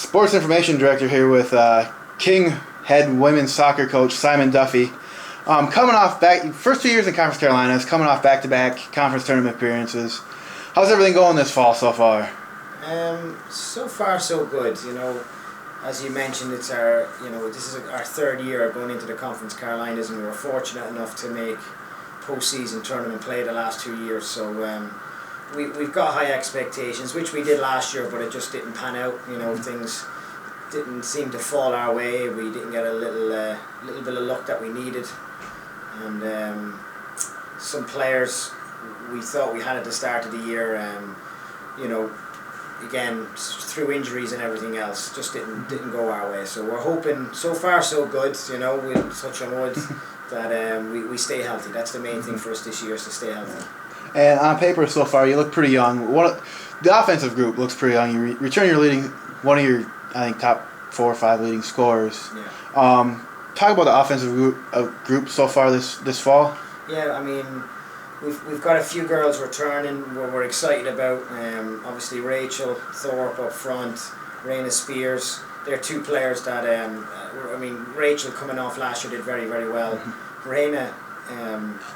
Sports Information Director here with King head women's soccer coach Simon Duffy. Coming off first 2 years in Conference Carolinas, coming off back-to-back conference tournament appearances. How's everything going this fall so far? So far so good. As you mentioned, it's this is our third year going into the Conference Carolinas, and we were fortunate enough to make postseason tournament play the last 2 years. So we've got high expectations, which we did last year, but it just didn't pan out. Things didn't seem to fall our way. We didn't get a little bit of luck that we needed, and some players we thought we had at the start of the year, again through injuries and everything else, just didn't go our way. So we're hoping, so far so good. We'll touch on wood that we stay healthy. That's the main thing for us this year, is to stay healthy. And on paper so far, you look pretty young. The offensive group looks pretty young. You return your one of your, I think, top 4 or 5 leading scorers. Yeah. Talk about the offensive group so far this fall. Yeah, we've got a few girls returning. We're excited about. Obviously, Rachel Thorpe up front, Raina Spears. They're two players that Rachel, coming off last year, did very, very well. Raina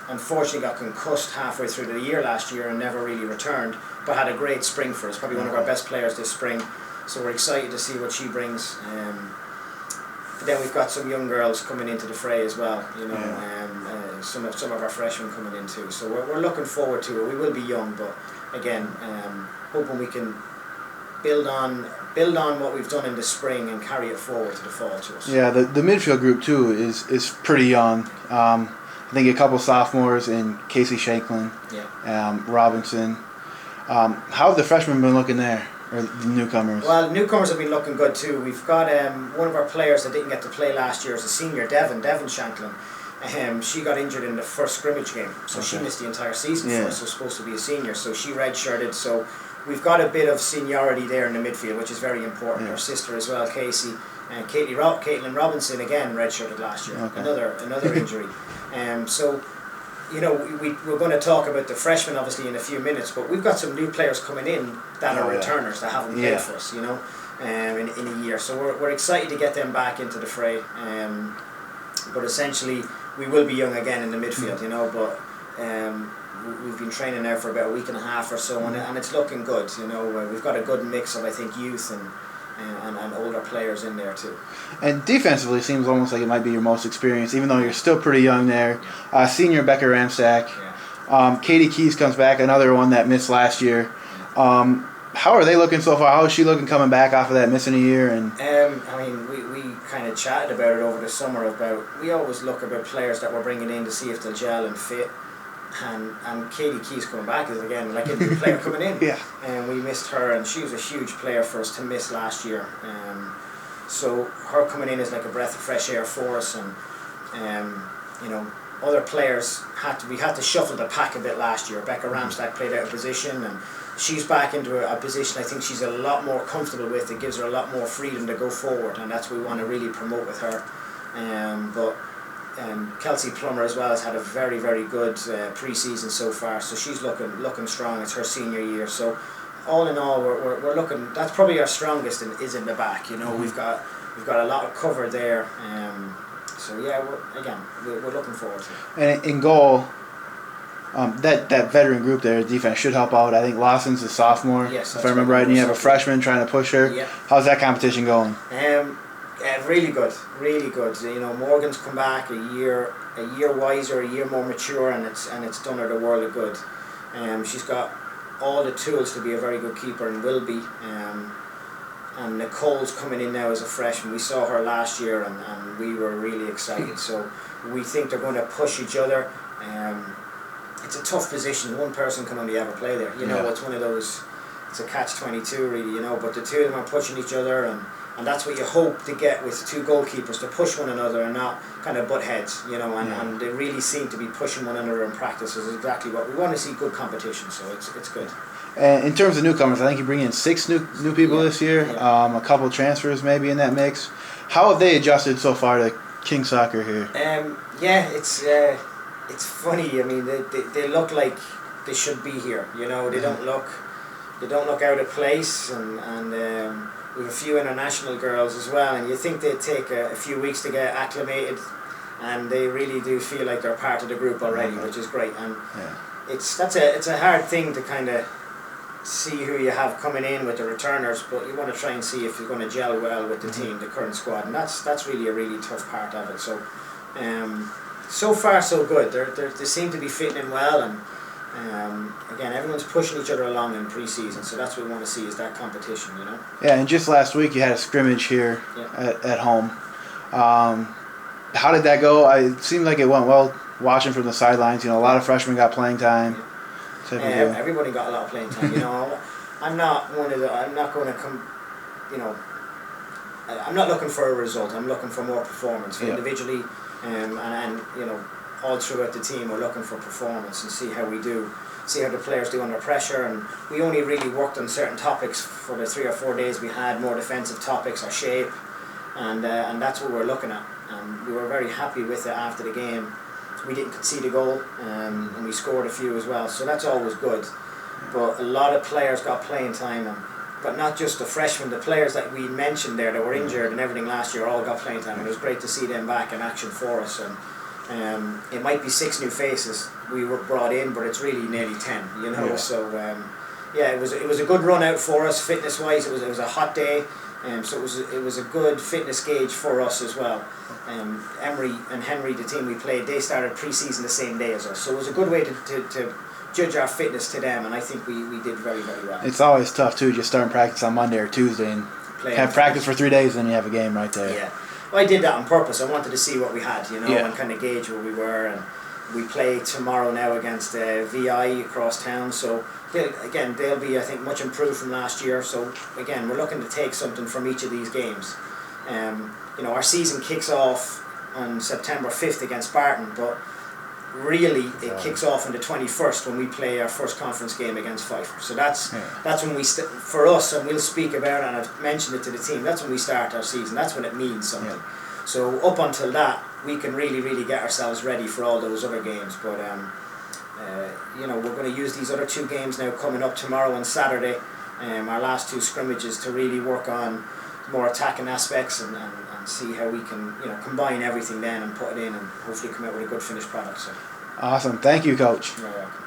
unfortunately got concussed halfway through the year last year and never really returned, but had a great spring for us. Probably one of our best players this spring. So we're excited to see what she brings. But then we've got some young girls coming into the fray as well. Some of our freshmen coming in too. So we're looking forward to it. We will be young, but again, hoping we can build on what we've done in the spring and carry it forward to the fall to us. Yeah, the midfield group too is pretty young. I think a couple sophomores in Casey Shanklin, Robinson. How have the freshmen been looking there, or the newcomers? Well, newcomers have been looking good too. We've got one of our players that didn't get to play last year as a senior, Devon Shanklin. She got injured in the first scrimmage game, so she missed the entire season for us. So supposed to be a senior, so she redshirted. So we've got a bit of seniority there in the midfield, which is very important. Her sister as well, Casey, and Caitlin Robinson, again redshirted last year. Another injury. So we're going to talk about the freshmen obviously in a few minutes, but we've got some new players coming in that are returners that haven't played for us, in a year. So we're excited to get them back into the fray. But essentially, we will be young again in the midfield, but we've been training now for about a week and a half or so, and it's looking good. We've got a good mix of, I think, youth and older players in there too. And defensively, it seems almost like it might be your most experienced, even though you're still pretty young there. Senior Becca Ramsack. Katie Keys comes back, another one that missed last year. How are they looking so far? How is she looking coming back off of that missing a year? And we kind of chatted about it over the summer. We always look about players that we're bringing in to see if they'll gel and fit. And Katie Keys coming back is again like a new player coming in. And we missed her, and she was a huge player for us to miss last year. So her coming in is like a breath of fresh air for us, and other players we had to shuffle the pack a bit last year. Becca Ramsack played out of position, and she's back into a position I think she's a lot more comfortable with. It gives her a lot more freedom to go forward, and that's what we want to really promote with her. But Kelsey Plummer as well has had a very, very good pre-season so far, so she's looking strong. It's her senior year, so all in all we're looking. That's probably our strongest is in the back. We've got a lot of cover there. So yeah, we're looking forward to it. And in goal, that veteran group there, defense should help out. I think Lawson's a sophomore, if I remember right, and you have a freshman trying to push her. How's that competition going? Really good, really good. Morgan's come back a year wiser, a year more mature, and it's done her the world of good. She's got all the tools to be a very good keeper and will be. And Nicole's coming in now as a freshman. We saw her last year, and we were really excited. So we think they're going to push each other. It's a tough position. One person can only ever play there. It's one of those. It's a catch-22 really. But the two of them are pushing each other, and that's what you hope to get with two goalkeepers, to push one another and not kind of butt heads, and they really seem to be pushing one another in practice. Is exactly what we want to see. Good competition, so it's good. And in terms of newcomers, I think you bring in 6 new people this year, a couple of transfers maybe in that mix. How have they adjusted so far to King Soccer here? It's funny. They look like they should be here. They don't look out of place, and We have a few international girls as well, and you think they'd take a few weeks to get acclimated, and they really do feel like they're part of the group already, which is great. And it's a hard thing to kind of see who you have coming in with the returners, but you want to try and see if you're going to gel well with the team, the current squad, and that's really a really tough part of it. So so far so good. They seem to be fitting in well, and again, everyone's pushing each other along in pre-season, so that's what we want to see, is that competition, you know. Yeah, and just last week you had a scrimmage here at home. How did that go? It seemed like it went well watching from the sidelines. You know, a lot of freshmen got playing time. Everybody got a lot of playing time. You know, I'm not going to come. You know, I'm not looking for a result. I'm looking for more performance individually, and you know, all throughout the team we're looking for performance and see how we do. See how the players do under pressure, and we only really worked on certain topics for the 3 or 4 days we had, more defensive topics, our shape, and that's what we're looking at. And we were very happy with it after the game. We didn't concede a goal, and we scored a few as well, so that's always good. But a lot of players got playing time, but not just the freshmen, the players that we mentioned there that were injured and everything last year all got playing time, and it was great to see them back in action for us. And it might be 6 new faces we were brought in, but it's really nearly 10, you know. So it was a good run out for us fitness wise. It was a hot day, so it was a good fitness gauge for us as well. Emery and Henry, the team we played, they started pre-season the same day as us, so it was a good way to judge our fitness to them, and I think we did very, very well. It's always tough too, just starting practice on Monday or Tuesday and have practice for 3 days, and you have a game right there. Yeah, well, I did that on purpose. I wanted to see what we had, you know, and kind of gauge where we were. And we play tomorrow now against VI across town, so they'll be, I think, much improved from last year. So again, we're looking to take something from each of these games. You know, our season kicks off on September 5th against Barton, but really it kicks off on the 21st when we play our first conference game against Fife. So that's when we for us, and we'll speak about it, and I've mentioned it to the team, that's when we start our season. That's when it means something. So up until that, we can really get ourselves ready for all those other games. But you know, we're going to use these other 2 games now coming up tomorrow and Saturday, our last 2 scrimmages, to really work on more attacking aspects and see how we can, you know, combine everything then and put it in and hopefully come out with a good finished product. So. Awesome. Thank you, Coach. You're welcome.